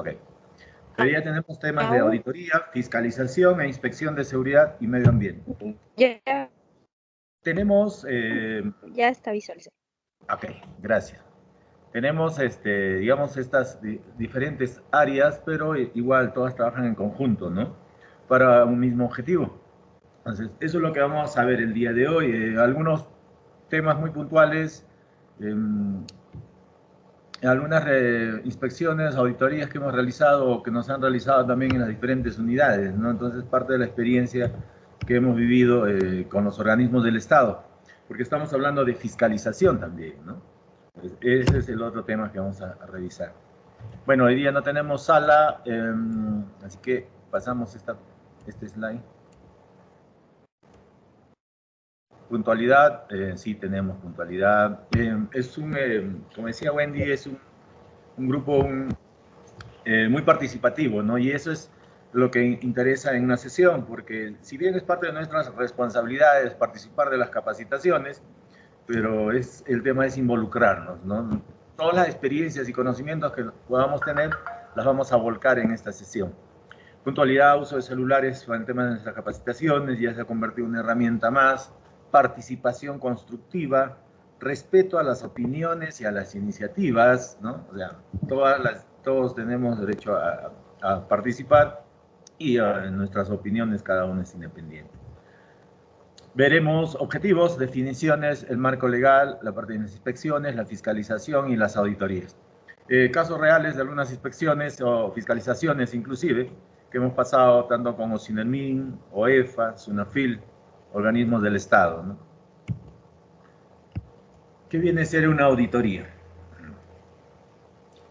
Ok. Hoy día tenemos temas de auditoría, fiscalización e inspección de seguridad y medio ambiente. Ya, Tenemos... ya está visualizado. ok, gracias. Tenemos, digamos, estas diferentes áreas, pero igual todas trabajan en conjunto, ¿no? Para un mismo objetivo. Entonces, eso es lo que vamos a ver el día de hoy. Algunos temas muy puntuales, algunas inspecciones, auditorías que hemos realizado o que nos han realizado también en las diferentes unidades, ¿no? Entonces, parte de la experiencia que hemos vivido con los organismos del Estado, porque estamos hablando de fiscalización también, ¿no? Ese es el otro tema que vamos a revisar. Bueno, hoy día no tenemos sala, así que pasamos este slide. Puntualidad, sí tenemos puntualidad. Es como decía Wendy, es un grupo muy participativo, ¿no? Y eso es lo que interesa en una sesión, porque si bien es parte de nuestras responsabilidades participar de las capacitaciones, pero el tema es involucrarnos, ¿no? Todas las experiencias y conocimientos que podamos tener las vamos a volcar en esta sesión. Puntualidad, uso de celulares para el tema de nuestras capacitaciones, ya se ha convertido en una herramienta más. Participación constructiva, respeto a las opiniones y a las iniciativas, ¿no? O sea, todos tenemos derecho a participar y en nuestras opiniones cada uno es independiente. Veremos objetivos, definiciones, el marco legal, la parte de las inspecciones, la fiscalización y las auditorías. Casos reales de algunas inspecciones o fiscalizaciones inclusive, que hemos pasado tanto con OSINERMIN, OEFA, SUNAFIL, organismos del Estado, ¿no? ¿Qué viene a ser una auditoría?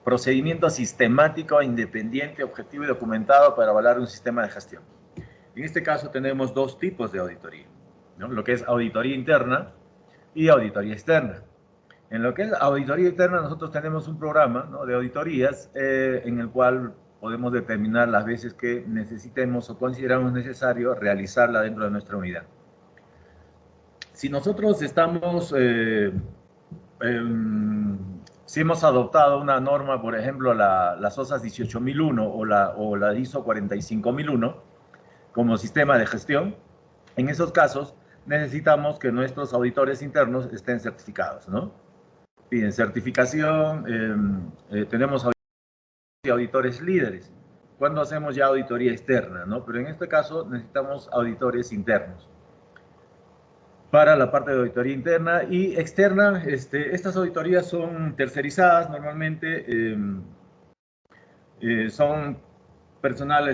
Procedimiento sistemático, independiente, objetivo y documentado para avalar un sistema de gestión. En este caso tenemos dos tipos de auditoría, ¿no? Lo que es auditoría interna y auditoría externa. En lo que es auditoría interna, nosotros tenemos un programa, ¿no?, de auditorías en el cual podemos determinar las veces que necesitemos o consideramos necesario realizarla dentro de nuestra unidad. Si nosotros estamos, si hemos adoptado una norma, por ejemplo, las OSAS 18001 o la ISO 45001 como sistema de gestión, en esos casos necesitamos que nuestros auditores internos estén certificados, ¿no? Piden certificación, tenemos auditores líderes. ¿Cuándo hacemos ya auditoría externa, no? Pero en este caso necesitamos auditores internos. Para la parte de auditoría interna y externa, estas auditorías son tercerizadas normalmente, son personal,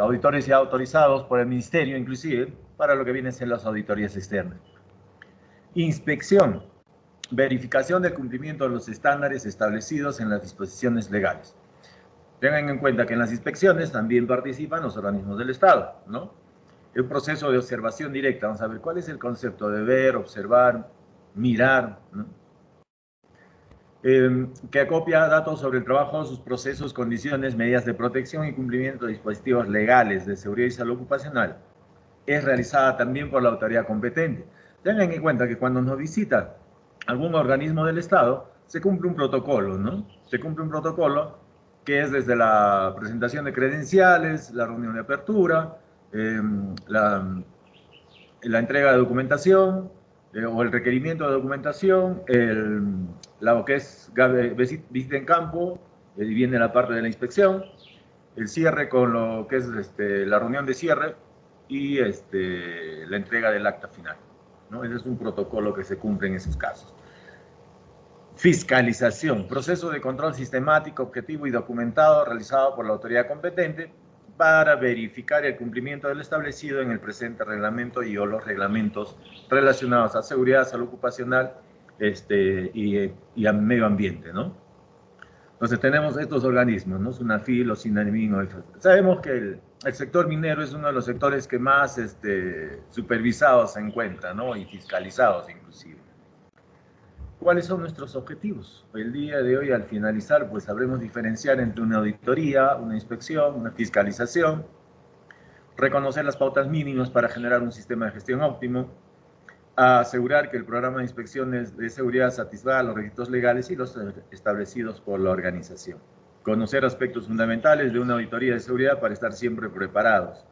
auditores ya autorizados por el ministerio inclusive, para lo que vienen a ser las auditorías externas. Inspección, verificación del cumplimiento de los estándares establecidos en las disposiciones legales. Tengan en cuenta que en las inspecciones también participan los organismos del Estado, ¿no? El proceso de observación directa, vamos a ver cuál es el concepto de ver, observar, mirar, ¿no? Que acopia datos sobre el trabajo, sus procesos, condiciones, medidas de protección y cumplimiento de dispositivos legales de seguridad y salud ocupacional. Es realizada también por la autoridad competente. Tengan en cuenta que cuando nos visita algún organismo del Estado, se cumple un protocolo, ¿no? Se cumple un protocolo que es desde la presentación de credenciales, la reunión de apertura, la entrega de documentación o el requerimiento de documentación, lo que es visita en campo, y viene la parte de la inspección, el cierre con lo que es la reunión de cierre y la entrega del acta final, ¿no? Ese es un protocolo que se cumple en esos casos. Fiscalización, proceso de control sistemático, objetivo y documentado realizado por la autoridad competente para verificar el cumplimiento de lo establecido en el presente reglamento y o los reglamentos relacionados a seguridad, salud ocupacional y a medio ambiente, ¿no? Entonces tenemos estos organismos, ¿no? SUNAFIL, OSINERMIN, OEFA. Sabemos que el sector minero es uno de los sectores que más supervisados se encuentra, ¿no? Y fiscalizados inclusive. ¿Cuáles son nuestros objetivos? El día de hoy, al finalizar, pues sabremos diferenciar entre una auditoría, una inspección, una fiscalización, reconocer las pautas mínimas para generar un sistema de gestión óptimo, asegurar que el programa de inspecciones de seguridad satisfaga los requisitos legales y los establecidos por la organización. conocer aspectos fundamentales de una auditoría de seguridad para estar siempre preparados,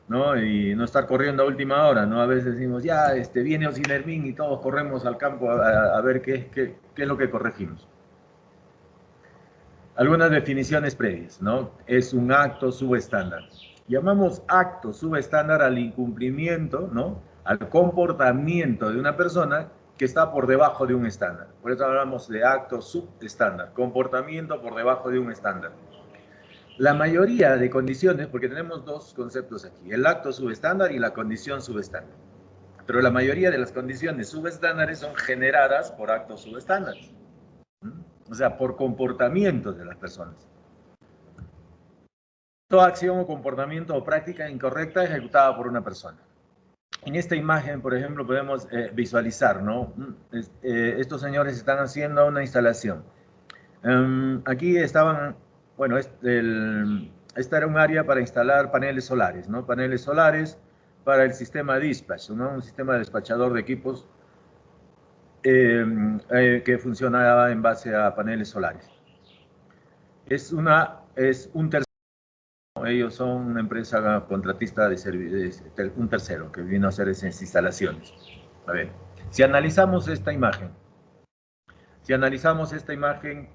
¿no? Y no estar corriendo a última hora, ¿no? A veces decimos, ya, viene Osinermin y todos corremos al campo a ver qué es lo que corregimos. Algunas definiciones previas, ¿no? Es un acto subestándar. Llamamos acto subestándar al incumplimiento, ¿no? Al comportamiento de una persona que está por debajo de un estándar. Por eso hablamos de acto subestándar, comportamiento por debajo de un estándar. La mayoría de condiciones, porque tenemos dos conceptos aquí, el acto subestándar y la condición subestándar. Pero la mayoría de las condiciones subestándares son generadas por actos subestándares. O sea, por comportamientos de las personas. Toda acción o comportamiento o práctica incorrecta ejecutada por una persona. En esta imagen, por ejemplo, podemos visualizar, ¿no? Estos señores están haciendo una instalación. Aquí estaban, bueno, esta era un área para instalar paneles solares, ¿no? Paneles solares para el sistema dispatch, ¿no? Un sistema despachador de equipos que funcionaba en base a paneles solares. Es un tercero. Ellos son una empresa contratista de un tercero que vino a hacer esas instalaciones. A ver, si analizamos esta imagen,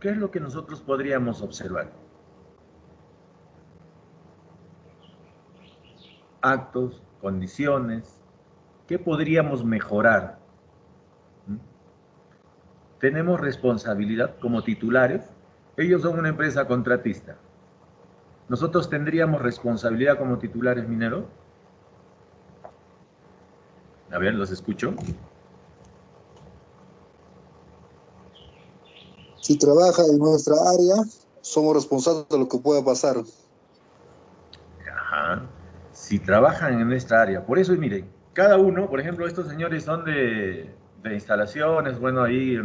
¿qué es lo que nosotros podríamos observar? Actos, condiciones, ¿qué podríamos mejorar? Tenemos responsabilidad como titulares. Ellos son una empresa contratista. ¿Nosotros tendríamos responsabilidad como titulares mineros? A ver, los escucho. Si trabaja en nuestra área, somos responsables de lo que pueda pasar. Ajá. Si trabajan en nuestra área. Por eso, miren, cada uno, por ejemplo, estos señores son de instalaciones, bueno, ahí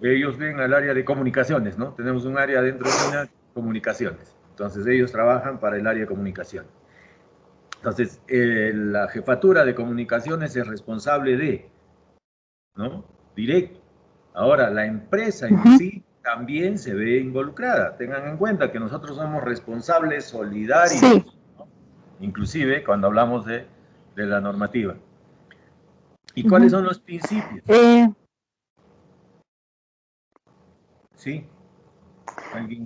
ellos ven al área de comunicaciones, ¿no? Tenemos un área dentro de una comunicaciones. Entonces, ellos trabajan para el área de comunicación. Entonces, la jefatura de comunicaciones es responsable de, ¿no? Directo. Ahora, la empresa en sí también se ve involucrada. Tengan en cuenta que nosotros somos responsables solidarios, sí, ¿no? Inclusive cuando hablamos de la normativa. ¿Y cuáles son los principios? ¿Sí?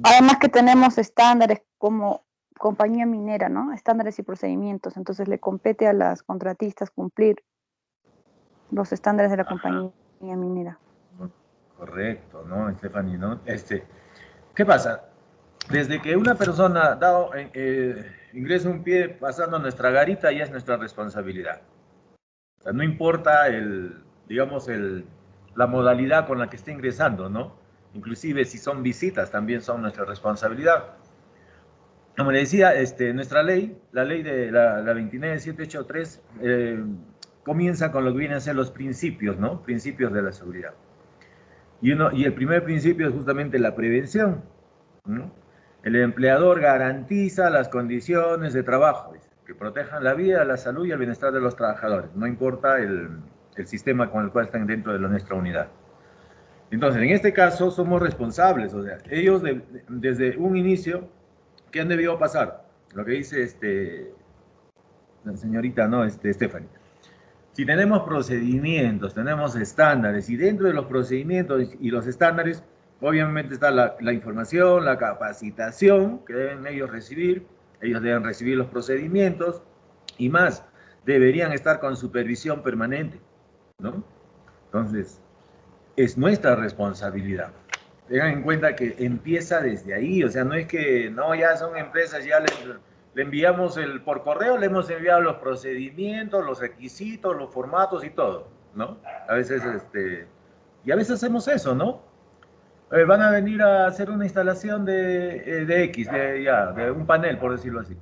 Además que tenemos estándares como compañía minera, ¿no? Estándares y procedimientos. Entonces le compete a las contratistas cumplir los estándares de la compañía minera. Correcto, ¿no, Stephanie? ¿No? ¿Qué pasa? Desde que una persona ingresa un pie pasando nuestra garita, ya es nuestra responsabilidad. O sea, no importa digamos, la modalidad con la que esté ingresando, ¿no? Inclusive si son visitas, también son nuestra responsabilidad. Como le decía, nuestra ley, la ley de la 29783, comienza con lo que vienen a ser los principios, ¿no? Principios de la seguridad. Y el primer principio es justamente la prevención, ¿no? El empleador garantiza las condiciones de trabajo, que protejan la vida, la salud y el bienestar de los trabajadores, no importa el sistema con el cual están dentro de nuestra unidad. Entonces, en este caso, somos responsables, o sea, ellos desde un inicio, ¿qué han debido pasar? Lo que dice la señorita, ¿no? Stephanie. Si tenemos procedimientos, tenemos estándares, y dentro de los procedimientos y los estándares, obviamente está la información, la capacitación que deben ellos deben recibir los procedimientos, y más, deberían estar con supervisión permanente, ¿no? Entonces, es nuestra responsabilidad. Tengan en cuenta que empieza desde ahí, o sea, no es que, no, ya son empresas, ya le enviamos por correo, le hemos enviado los procedimientos, los requisitos, los formatos y todo, ¿no? A veces, y a veces hacemos eso, ¿no? Van a venir a hacer una instalación de X, de un panel, por decirlo así.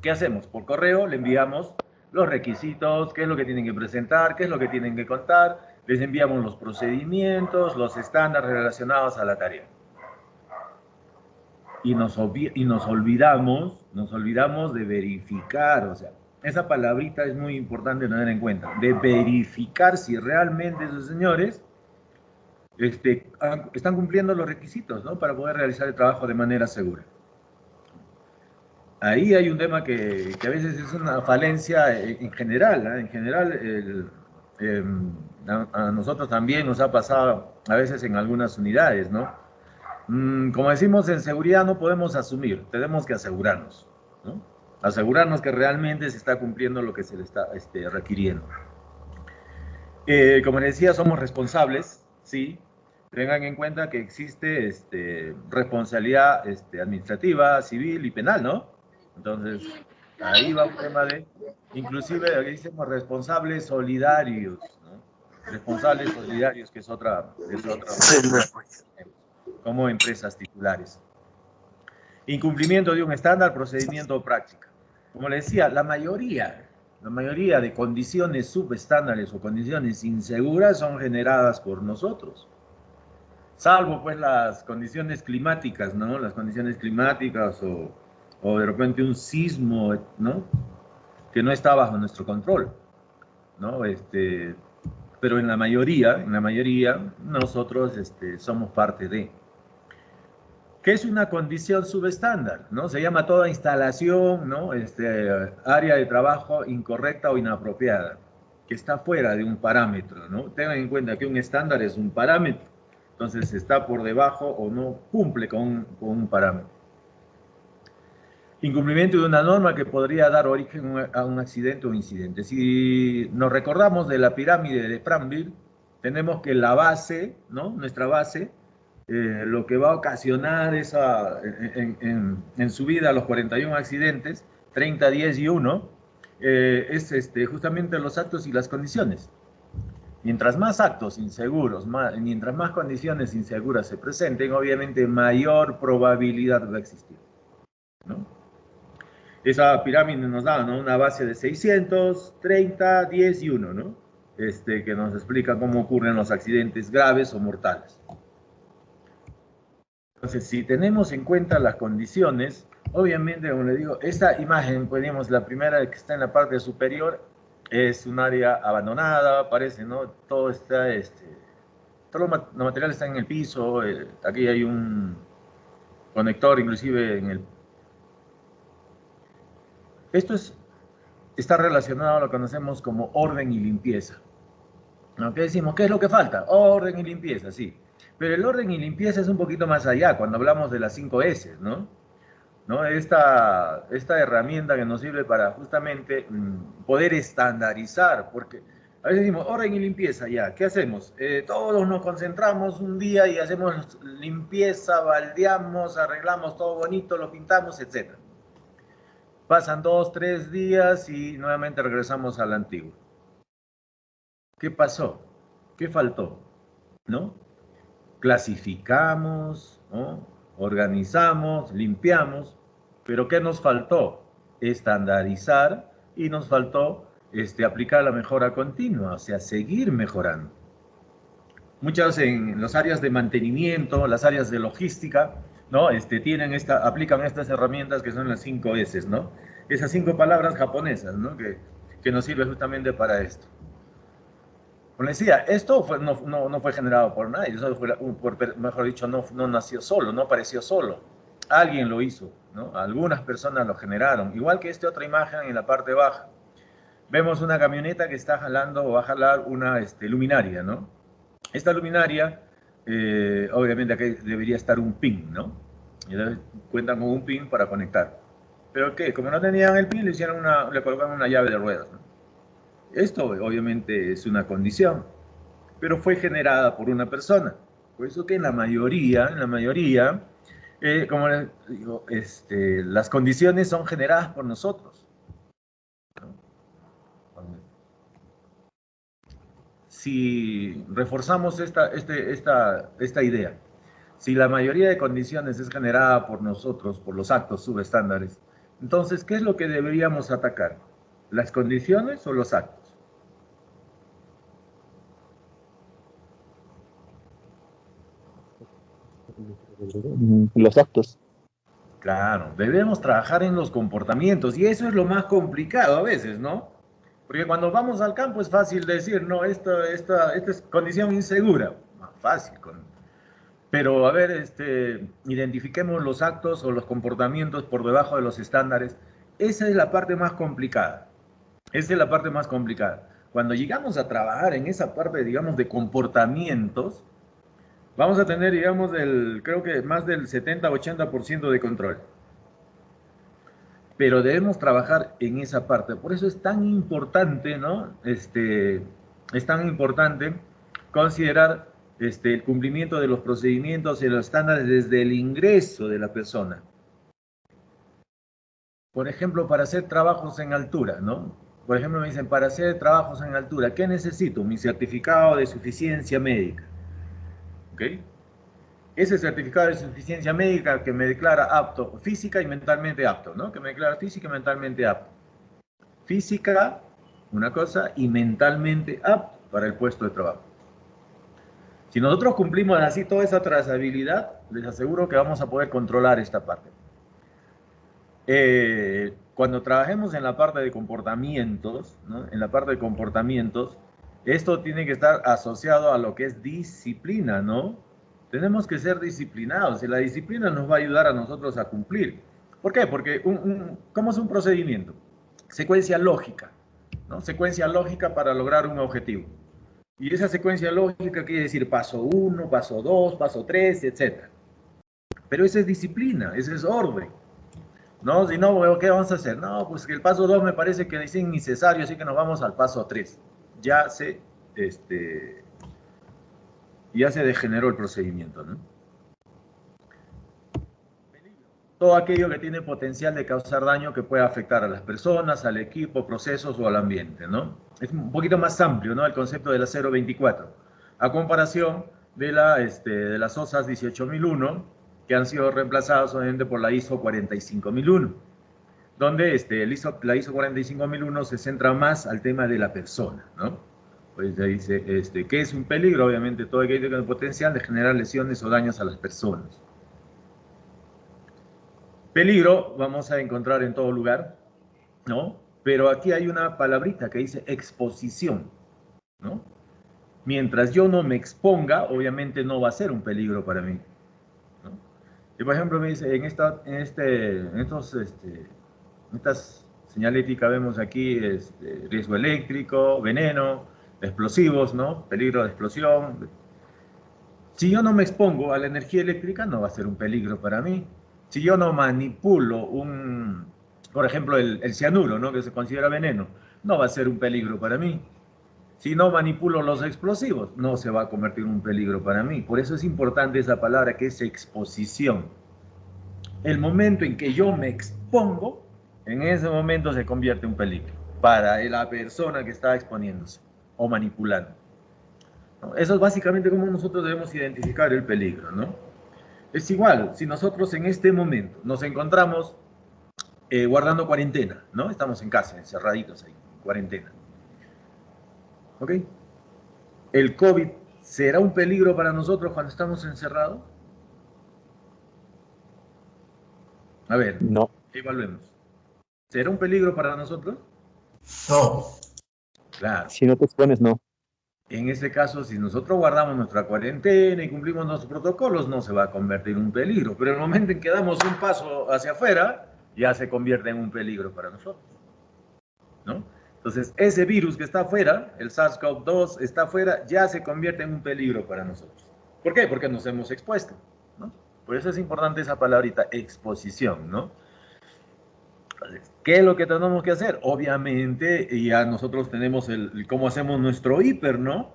¿Qué hacemos? Por correo le enviamos los requisitos, qué es lo que tienen que presentar, qué es lo que tienen que contar, les enviamos los procedimientos, los estándares relacionados a la tarea. Y nos olvidamos de verificar, o sea, esa palabrita es muy importante tener en cuenta, de verificar si realmente esos señores están cumpliendo los requisitos, ¿no? Para poder realizar el trabajo de manera segura. Ahí hay un tema que a veces es una falencia en general, ¿eh? En general, a nosotros también nos ha pasado a veces en algunas unidades, ¿no? Como decimos, en seguridad no podemos asumir, tenemos que asegurarnos, ¿no? Asegurarnos que realmente se está cumpliendo lo que se le está requiriendo. Como les decía, somos responsables, ¿sí? Tengan en cuenta que existe responsabilidad administrativa, civil y penal, ¿no? Entonces, ahí va un tema de, inclusive, aquí decimos responsables solidarios, ¿no? Responsables solidarios, que es otra como empresas titulares. Incumplimiento de un estándar, procedimiento o práctica. Como les decía, la mayoría de condiciones subestándares o condiciones inseguras son generadas por nosotros. Salvo pues las condiciones climáticas, ¿no? Las condiciones climáticas o de repente un sismo, ¿no? Que no está bajo nuestro control, ¿no? Pero en la mayoría nosotros somos parte de. ¿Qué es una condición subestándar? ¿No? Se llama toda instalación, ¿no? Área de trabajo incorrecta o inapropiada, que está fuera de un parámetro, ¿no? Tengan en cuenta que un estándar es un parámetro, entonces está por debajo o no cumple con un parámetro. Incumplimiento de una norma que podría dar origen a un accidente o incidente. Si nos recordamos de la pirámide de Pramville, tenemos que la base, ¿no? Nuestra base, lo que va a ocasionar en su vida los 41 accidentes, 30, 10 y 1, es justamente los actos y las condiciones. Mientras más actos inseguros, mientras más condiciones inseguras se presenten, obviamente mayor probabilidad va a existir, ¿no? Esa pirámide nos da, ¿no? Una base de 600, 30, 10 y 1, ¿no? Que nos explica cómo ocurren los accidentes graves o mortales. Entonces, si tenemos en cuenta las condiciones, obviamente, como le digo, esta imagen, ponemos la primera que está en la parte superior, es un área abandonada, parece, ¿no? Todo está, todos los materiales están en el piso, aquí hay un conector, inclusive en el... Esto está relacionado a lo que conocemos como orden y limpieza. ¿No? ¿Qué decimos? ¿Qué es lo que falta? Orden y limpieza, sí. Pero el orden y limpieza es un poquito más allá, cuando hablamos de las 5 S, ¿no? Esta herramienta que nos sirve para justamente poder estandarizar, porque a veces decimos orden y limpieza, ya, ¿qué hacemos? Todos nos concentramos un día y hacemos limpieza, baldeamos, arreglamos todo bonito, lo pintamos, etc. Pasan 2, 3 días y nuevamente regresamos al antiguo. ¿Qué pasó? ¿Qué faltó? ¿No? Clasificamos, ¿no? Organizamos, limpiamos, pero ¿qué nos faltó? Estandarizar y nos faltó aplicar la mejora continua, o sea, seguir mejorando. Muchas en las áreas de mantenimiento, las áreas de logística, ¿no? Aplican estas herramientas que son las 5 S, ¿no? Esas 5 palabras japonesas, ¿no? Que nos sirve justamente para esto. Como les decía, esto no fue generado por nadie, mejor dicho, no nació solo, no apareció solo. Alguien lo hizo, ¿no? Algunas personas lo generaron. Igual que esta otra imagen en la parte baja. Vemos una camioneta que está jalando o va a jalar una luminaria, ¿no? Esta luminaria, obviamente aquí debería estar un pin, ¿no? Y cuentan con un pin para conectar. ¿Pero qué? Como no tenían el pin, le colocaron una llave de ruedas, ¿no? Esto obviamente es una condición, pero fue generada por una persona. Por eso que en la mayoría, como les digo, las condiciones son generadas por nosotros, ¿no? Si reforzamos esta idea, si la mayoría de condiciones es generada por nosotros, por los actos subestándares, entonces, ¿qué es lo que deberíamos atacar? ¿Las condiciones o los actos? Los actos. Claro, debemos trabajar en los comportamientos y eso es lo más complicado a veces, ¿no? Porque cuando vamos al campo es fácil decir, no, esta es condición insegura. más fácil. Pero, a ver, identifiquemos los actos o los comportamientos por debajo de los estándares. Esa es la parte más complicada. Esa es la parte más complicada. Cuando llegamos a trabajar en esa parte, digamos, de comportamientos, vamos a tener, digamos, creo que más del 70-80% de control. Pero debemos trabajar en esa parte. Por eso es tan importante, ¿no? Es tan importante considerar el cumplimiento de los procedimientos y los estándares desde el ingreso de la persona. Por ejemplo, para hacer trabajos en altura, ¿no? Por ejemplo, me dicen, para hacer trabajos en altura, ¿qué necesito? Mi certificado de suficiencia médica. ¿Ok? Ese certificado de suficiencia médica que me declara apto, física y mentalmente apto, ¿no? Que me declara física y mentalmente apto. Física, una cosa, y mentalmente apto para el puesto de trabajo. Si nosotros cumplimos así toda esa trazabilidad, les aseguro que vamos a poder controlar esta parte. Cuando trabajemos en la parte de comportamientos, ¿no? En la parte de comportamientos, esto tiene que estar asociado a lo que es disciplina, ¿no? Tenemos que ser disciplinados y la disciplina nos va a ayudar a nosotros a cumplir. ¿Por qué? Porque ¿cómo es un procedimiento? Secuencia lógica, ¿no? Secuencia lógica para lograr un objetivo. Y esa secuencia lógica quiere decir paso 1, paso 2, paso 3, etc. Pero esa es disciplina, ese es orden. No, si no, ¿qué vamos a hacer? No, pues que el paso 2 me parece que es innecesario, así que nos vamos al paso 3. Ya se degeneró el procedimiento, ¿no? Todo aquello que tiene potencial de causar daño que pueda afectar a las personas, al equipo, procesos o al ambiente, ¿no? Es un poquito más amplio, ¿no? El concepto de la 024, a comparación de las OSAS 18001, que han sido reemplazadas obviamente por la ISO 45001, donde la ISO 45001 se centra más al tema de la persona, ¿no? Pues dice, ¿qué es un peligro? Obviamente todo aquello que tiene potencial de generar lesiones o daños a las personas. Peligro vamos a encontrar en todo lugar, ¿no? Pero aquí hay una palabrita que dice exposición, ¿no? Mientras yo no me exponga, obviamente no va a ser un peligro para mí, ¿no? Y por ejemplo, me dice, en estas señaléticas vemos aquí riesgo eléctrico, veneno, explosivos, ¿no? Peligro de explosión. Si yo no me expongo a la energía eléctrica, no va a ser un peligro para mí. Si yo no manipulo por ejemplo, el cianuro, ¿no? Que se considera veneno, no va a ser un peligro para mí. Si no manipulo los explosivos, no se va a convertir en un peligro para mí. Por eso es importante esa palabra que es exposición. El momento en que yo me expongo, en ese momento se convierte en un peligro para la persona que está exponiéndose o manipulando, ¿no? Eso es básicamente cómo nosotros debemos identificar el peligro, ¿no? Es igual, si nosotros en este momento nos encontramos guardando cuarentena, ¿no? Estamos en casa, encerraditos ahí, en cuarentena. ¿Ok? ¿El COVID será un peligro para nosotros cuando estamos encerrados? A ver, No. evaluemos. ¿Será un peligro para nosotros? No. Claro. Si no te expones, no. En este caso, si nosotros guardamos nuestra cuarentena y cumplimos nuestros protocolos, no se va a convertir en un peligro. Pero en el momento en que damos un paso hacia afuera, ya se convierte en un peligro para nosotros, ¿no? Entonces, ese virus que está afuera, el SARS-CoV-2 está afuera, ya se convierte en un peligro para nosotros. ¿Por qué? Porque nos hemos expuesto, ¿no? Por eso es importante esa palabrita, exposición, ¿no? ¿Qué es lo que tenemos que hacer? Obviamente, ya nosotros tenemos cómo hacemos nuestro hiper, ¿no?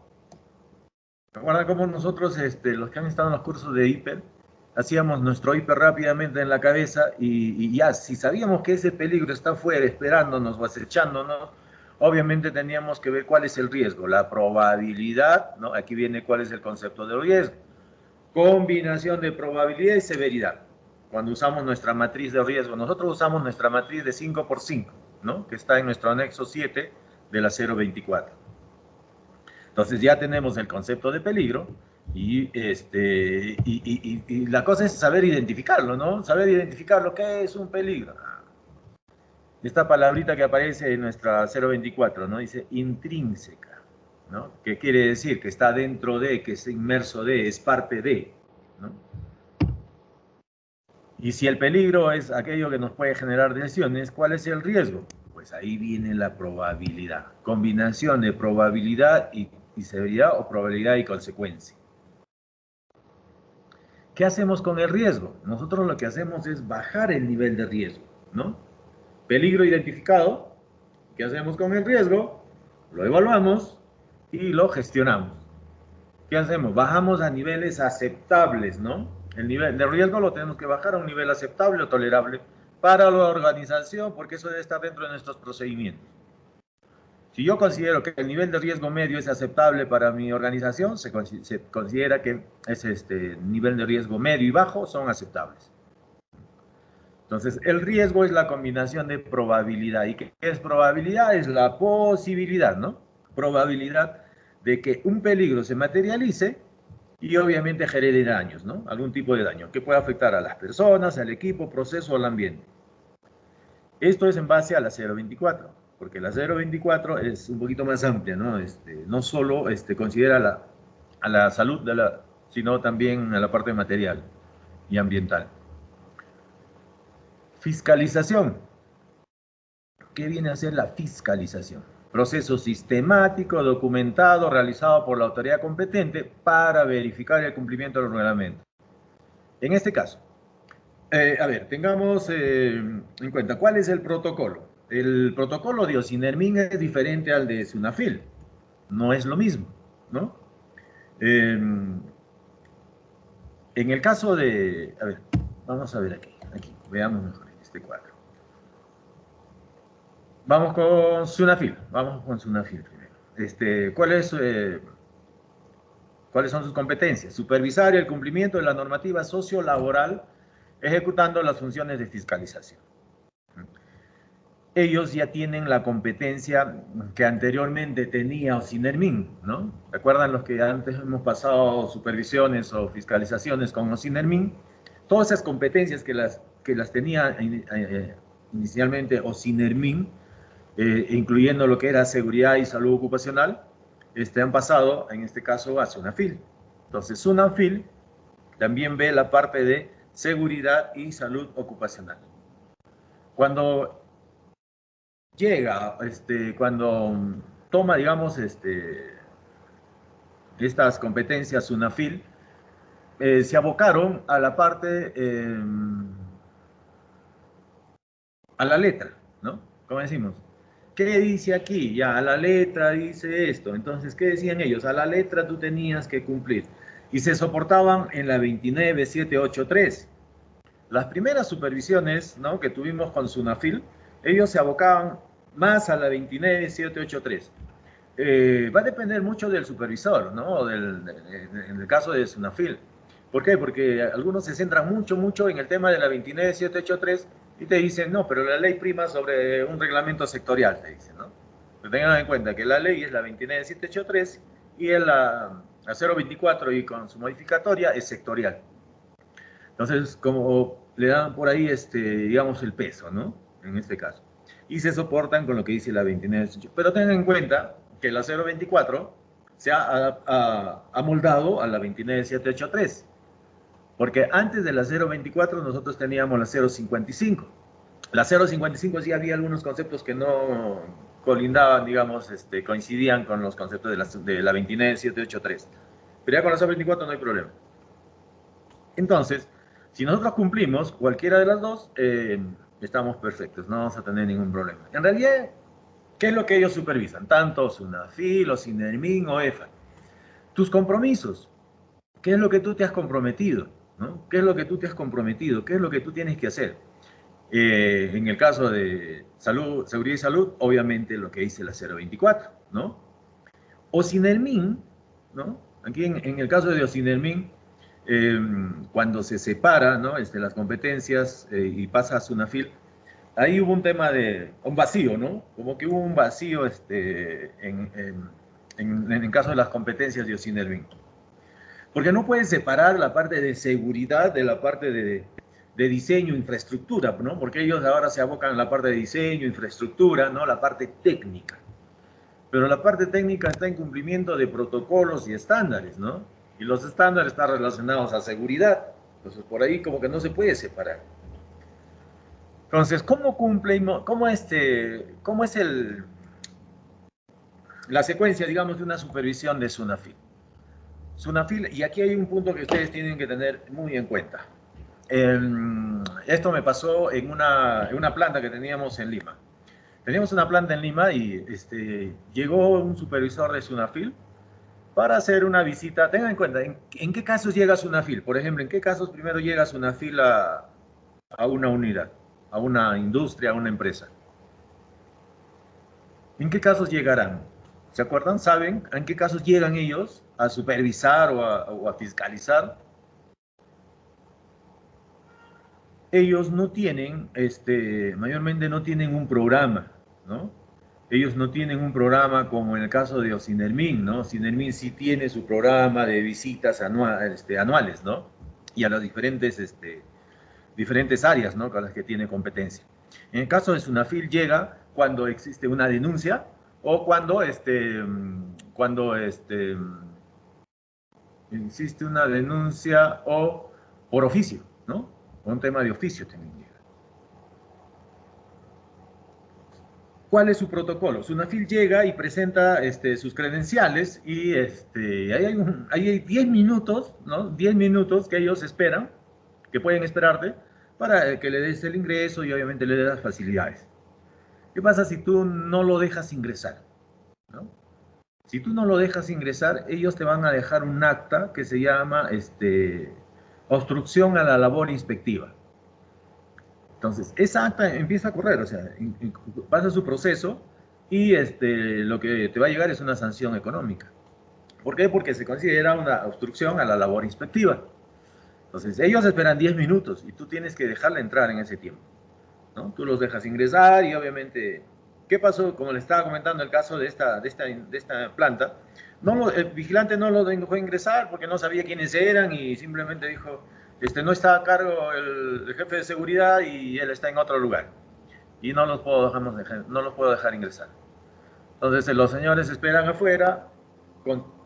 ¿Recuerdan cómo nosotros, los que han estado en los cursos de hiper, hacíamos nuestro hiper rápidamente en la cabeza y ya, si sabíamos que ese peligro está afuera esperándonos o acechándonos, obviamente teníamos que ver cuál es el riesgo, la probabilidad, ¿no? Aquí viene cuál es el concepto de riesgo. Combinación de probabilidad y severidad. Cuando usamos nuestra matriz de riesgo, nosotros usamos nuestra matriz de 5x5, ¿no? Que está en nuestro anexo 7 de la 024. Entonces ya tenemos el concepto de peligro y la cosa es saber identificarlo, ¿no? Saber identificar lo que es un peligro. Esta palabrita que aparece en nuestra 024, ¿no? Dice intrínseca, ¿no? ¿Qué quiere decir? Que está dentro de, que es inmerso de, es parte de, ¿no? Y si el peligro es aquello que nos puede generar lesiones, ¿cuál es el riesgo? Pues ahí viene la probabilidad. Combinación de probabilidad y severidad, o probabilidad y consecuencia. ¿Qué hacemos con el riesgo? Nosotros lo que hacemos es bajar el nivel de riesgo, ¿no? Peligro identificado. ¿Qué hacemos con el riesgo? Lo evaluamos y lo gestionamos. ¿Qué hacemos? Bajamos a niveles aceptables, ¿no? El nivel de riesgo lo tenemos que bajar a un nivel aceptable o tolerable para la organización, porque eso debe estar dentro de nuestros procedimientos. Si yo considero que el nivel de riesgo medio es aceptable para mi organización, se considera que ese nivel de riesgo medio y bajo son aceptables. Entonces, el riesgo es la combinación de probabilidad. ¿Y qué es probabilidad? Es la posibilidad, ¿no? Probabilidad de que un peligro se materialice y obviamente genere daños, ¿no? Algún tipo de daño que pueda afectar a las personas, al equipo, proceso o al ambiente. Esto es en base a la 024, porque la 024 es un poquito más amplia, ¿no? No solo considera a la salud, sino también a la parte material y ambiental. Fiscalización. ¿Qué viene a ser la fiscalización? Proceso sistemático, documentado, realizado por la autoridad competente para verificar el cumplimiento del reglamento. En este caso, a ver, tengamos en cuenta, ¿cuál es el protocolo? El protocolo de osinermin es diferente al de Sunafil. No es lo mismo, ¿no? En el caso de... A ver, vamos a ver aquí, veamos mejor en este cuadro. Vamos con Sunafil primero. ¿Cuáles son sus competencias? Supervisar el cumplimiento de la normativa sociolaboral, ejecutando las funciones de fiscalización. Ellos ya tienen la competencia que anteriormente tenía Osinermin, ¿no? ¿Recuerdan los que antes hemos pasado supervisiones o fiscalizaciones con Osinermin? Todas esas competencias que las tenía inicialmente Osinermin, incluyendo lo que era seguridad y salud ocupacional, han pasado, en este caso, a Sunafil. Entonces, Sunafil también ve la parte de seguridad y salud ocupacional. Cuando llega, cuando toma, digamos, estas competencias Sunafil, se abocaron a la parte, a la letra, ¿no? Como decimos, ¿qué dice aquí? Ya, a la letra dice esto. Entonces, ¿qué decían ellos? A la letra tú tenías que cumplir. Y se soportaban en la 29783. Las primeras supervisiones, ¿no?, que tuvimos con Sunafil, ellos se abocaban más a la 29783. Va a depender mucho del supervisor, ¿no? En el caso de Sunafil. ¿Por qué? Porque algunos se centran mucho en el tema de la 29783 y te dicen, no, pero la ley prima sobre un reglamento sectorial, te dicen, ¿no? Pero tengan en cuenta que la ley es la 29783 y la 024 y con su modificatoria es sectorial. Entonces, como le dan por ahí, digamos, el peso, ¿no? En este caso. Y se soportan con lo que dice la 2918. Pero tengan en cuenta que la 024 se ha amoldado a la 29783. Porque antes de la 024 nosotros teníamos la 055. La 055 sí había algunos conceptos que no colindaban, digamos, coincidían con los conceptos de la 29783. Pero ya con la 024 no hay problema. Entonces, si nosotros cumplimos cualquiera de las dos, estamos perfectos, no vamos a tener ningún problema. En realidad, ¿qué es lo que ellos supervisan? Tanto Sunafil, Osinermin o EFA. Tus compromisos. ¿Qué es lo que tú te has comprometido? ¿No? ¿Qué es lo que tú te has comprometido? ¿Qué es lo que tú tienes que hacer? En el caso de salud, seguridad y salud, obviamente lo que dice la 024, ¿no? Osinermin, ¿no? Aquí en el caso de Osinermin, cuando se separa, ¿no?, las competencias y pasa a Sunafil, ahí hubo un tema un vacío, ¿no? Como que hubo un vacío en el caso de las competencias de Osinermin. Porque no pueden separar la parte de seguridad de la parte de diseño, infraestructura, ¿no? Porque ellos ahora se abocan a la parte de diseño, infraestructura, ¿no? La parte técnica. pero la parte técnica está en cumplimiento de protocolos y estándares, ¿no? Y los estándares están relacionados a seguridad. Entonces, por ahí como que no se puede separar. Entonces, ¿cómo cómo es la secuencia, digamos, de una supervisión de SUNAFIL? SUNAFIL, y aquí hay un punto que ustedes tienen que tener muy en cuenta. Esto me pasó en una planta que teníamos en Lima. Teníamos una planta en Lima y llegó un supervisor de SUNAFIL para hacer una visita. Tengan en cuenta, ¿en qué casos llega SUNAFIL? Por ejemplo, ¿en qué casos primero llega SUNAFIL a una unidad, a una industria, a una empresa? ¿En qué casos llegarán? ¿Se acuerdan? ¿Saben en qué casos llegan ellos a supervisar o a fiscalizar? Ellos no tienen, mayormente no tienen un programa, ¿no? Ellos no tienen un programa como en el caso de Ocinermin, ¿no? Ocinermin sí tiene su programa de visitas anuales, ¿no? Y a las diferentes áreas, ¿no? Con las que tiene competencia. En el caso de SUNAFIL llega cuando existe una denuncia o cuando existe una denuncia o por oficio, ¿no? Un tema de oficio también llega. ¿Cuál es su protocolo? SUNAFIL llega y presenta sus credenciales y ahí hay 10 minutos, ¿no? 10 minutos que ellos esperan, que pueden esperarte, para que le des el ingreso y obviamente le des las facilidades. ¿Qué pasa si tú no lo dejas ingresar? ¿No? Si tú no lo dejas ingresar, ellos te van a dejar un acta que se llama obstrucción a la labor inspectiva. Entonces, esa acta empieza a correr, o sea, pasa su proceso y lo que te va a llegar es una sanción económica. ¿Por qué? Porque se considera una obstrucción a la labor inspectiva. Entonces, ellos esperan 10 minutos y tú tienes que dejarle entrar en ese tiempo, ¿no? Tú los dejas ingresar y obviamente, ¿qué pasó? Como le estaba comentando el caso de esta planta, el vigilante no lo dejó ingresar porque no sabía quiénes eran y simplemente dijo, no está a cargo el jefe de seguridad y él está en otro lugar y no los puedo dejar ingresar. Entonces los señores esperan afuera,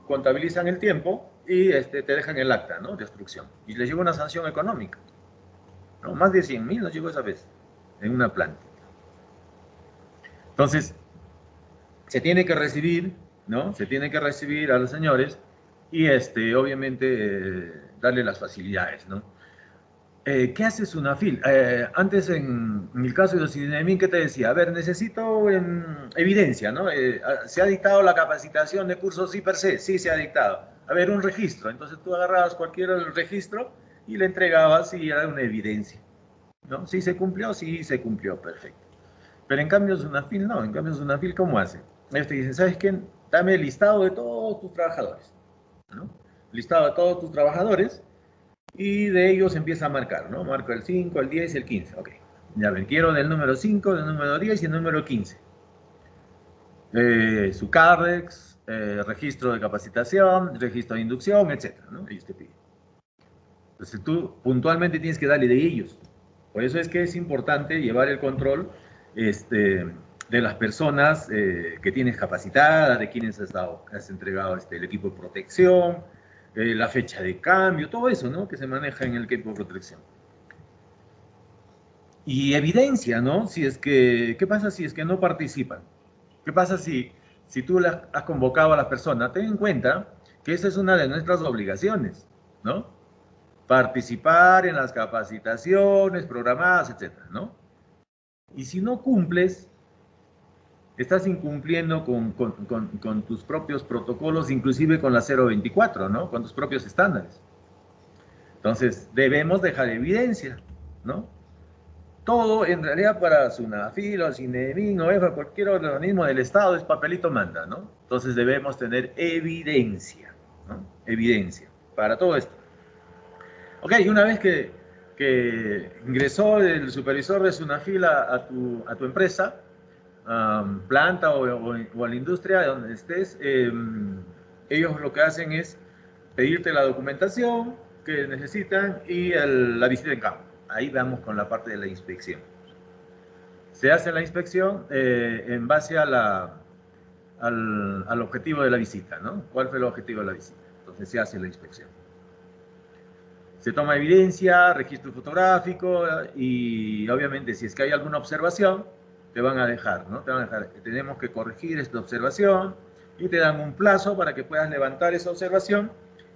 contabilizan el tiempo y te dejan el acta, ¿no? De obstrucción. Y les llegó una sanción económica, ¿no? Más de 100.000 nos llegó esa vez en una planta. Entonces, se tiene que recibir, ¿no? Se tiene que recibir a los señores y obviamente darle las facilidades, ¿no? ¿Qué hace SUNAFIL? Antes, en el caso de los Ocinermin, ¿qué te decía? A ver, necesito evidencia, ¿no? ¿Se ha dictado la capacitación de cursos sí per se? Sí, se ha dictado. A ver, un registro. Entonces tú agarrabas cualquier registro y le entregabas y era una evidencia, ¿no? Sí se cumplió, perfecto. Pero en cambio SUNAFIL no, en cambio SUNAFIL, ¿cómo hace? Ellos te dicen, ¿sabes qué? Dame el listado de todos tus trabajadores, ¿no? Listado de todos tus trabajadores y de ellos empieza a marcar, ¿no? Marco el 5, el 10, el 15, ok. Ya ven, quiero del número 5, del número 10 y el número 15. Su CARDEX, registro de capacitación, registro de inducción, etcétera, ¿no? Ellos te piden. Entonces tú puntualmente tienes que darle de ellos. Por eso es que es importante llevar el control de las personas que tienes capacitadas, de quienes has entregado el equipo de protección, la fecha de cambio, todo eso, ¿no? Que se maneja en el equipo de protección. Y evidencia, ¿no? ¿Qué pasa si es que no participan? ¿Qué pasa si tú has convocado a las personas? Ten en cuenta que esa es una de nuestras obligaciones, ¿no? Participar en las capacitaciones programadas, etcétera, ¿no? Y si no cumples, estás incumpliendo con tus propios protocolos, inclusive con la 024, ¿no? Con tus propios estándares. Entonces, debemos dejar evidencia, ¿no? Todo, en realidad, para SUNAFIL, o CINEMIN, o EFA, cualquier organismo del Estado, es papelito manda, ¿no? Entonces, debemos tener evidencia, ¿no? Evidencia para todo esto. Ok, una vez que ingresó el supervisor de SUNAFIL a tu empresa, planta o a la industria donde estés, ellos lo que hacen es pedirte la documentación que necesitan y la visita en campo. Ahí vamos con la parte de la inspección. Se hace la inspección en base a al objetivo de la visita, ¿no? ¿Cuál fue el objetivo de la visita? Entonces se hace la inspección. Se toma evidencia, registro fotográfico y obviamente si es que hay alguna observación, te van a dejar, ¿no? Te van a dejar, tenemos que corregir esta observación y te dan un plazo para que puedas levantar esa observación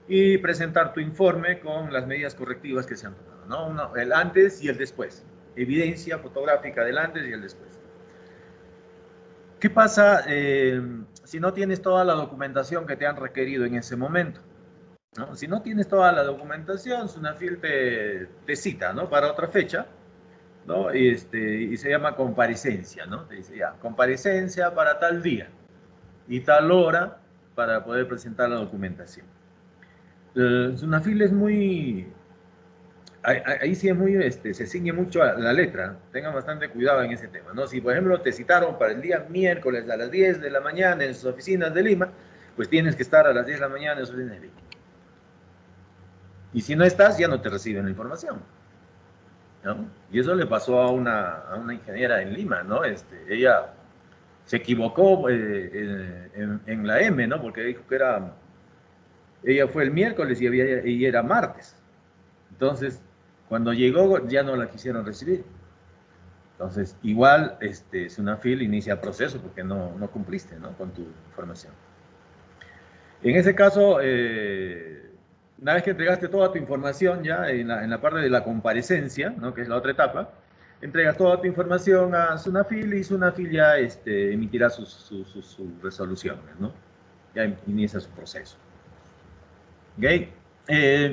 y presentar tu informe con las medidas correctivas que se han tomado, ¿no? El antes y el después. Evidencia fotográfica del antes y el después. ¿Qué pasa si no tienes toda la documentación que te han requerido en ese momento? ¿No? Si no tienes toda la documentación, SUNAFIL te cita, ¿no? Para otra fecha, ¿no? Y se llama comparecencia, ¿no? Te dice ya, comparecencia para tal día y tal hora para poder presentar la documentación. SUNAFIL es muy... Ahí sí es muy, se ciñe mucho a la letra. Tengan bastante cuidado en ese tema, ¿no? Si, por ejemplo, te citaron para el día miércoles a las 10 de la mañana en sus oficinas de Lima, pues tienes que estar a las 10 de la mañana en sus oficinas de Lima. Y si no estás, ya no te reciben la información, ¿no? Y eso le pasó a una ingeniera en Lima, ¿no? Ella se equivocó en la M, ¿no? Porque dijo que ella fue el miércoles y era martes. Entonces, cuando llegó, ya no la quisieron recibir. Entonces, igual, SUNAFIL inicia proceso porque no cumpliste, ¿no? Con tu información. En ese caso, una vez que entregaste toda tu información ya en la parte de la comparecencia, ¿no? Que es la otra etapa, entregas toda tu información a SUNAFIL y SUNAFIL ya emitirá sus resoluciones, ¿no? Ya inicia su proceso. ¿Ok?